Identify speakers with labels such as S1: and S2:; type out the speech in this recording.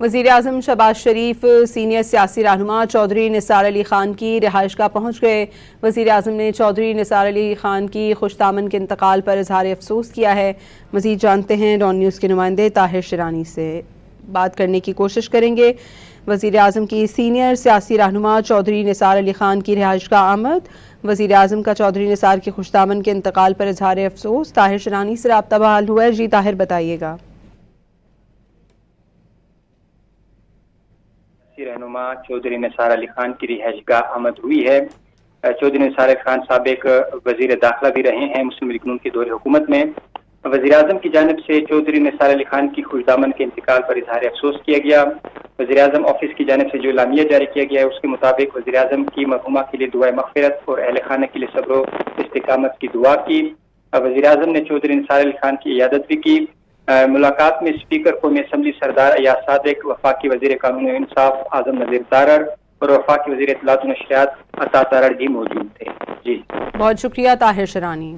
S1: वज़ीर-ए-आज़म शहबाज शरीफ सीनियर सियासी रहनुमा चौधरी निसार अली खान की रिहाइशगाह पहुँच गए। वज़ीर-ए-आज़म ने चौधरी निसार अली खान की खुशदामन के इंतकाल पर इजहार अफसोस किया है। मज़ीद जानते हैं डॉन न्यूज़ के नुमाइंदे ताहिर शिरानी से, बात करने की कोशिश करेंगे। वज़ीर-ए-आज़म की सीनियर सियासी रहनुमा चौधरी निसार अली खान की रिहाइशगाह आमद। वज़ीर-ए-आज़म का चौधरी निसार के खुशदामन के इंतकाल पर इजहार अफसोस। ताहिर शिरानी से राब्ता बहाल हुआ है। जी ताहिर, बताइएगा।
S2: रहनुमा चौधरी निसार अली खान की रिहाइशगाह आमद हुई है। चौधरी निसार अली खान साबिक वजीर दाखिला भी रहे हैं मुस्लिम लीग नून की दौर हुकूमत में। वज़ीर आज़म की जानिब से चौधरी निसार अली खान की खुशदामन के इंतकाल पर इजहार अफसोस किया गया। वज़ीर आज़म ऑफिस की जानिब से जो लामिया जारी किया गया है उसके मुताबिक वज़ीर आज़म की मरहुमा के लिए दुआ मग़फ़िरत और अहल खाना के लिए सब्र व इस्तिकामत की दुआ की। वज़ीर आज़म ने चौधरी निसार अली खान की इयादत भी की। मुलाकात में स्पीकर कौमी असम्बली सरदार अयाज सादिक, वफाकी वज़ीर कानून व इंसाफ आज़म नज़ीर तारड़ और वफाकी वज़ीर इत्तलात व नशरियात अता तारड़ भी मौजूद थे। जी,
S1: बहुत शुक्रिया ताहिर शिरानी।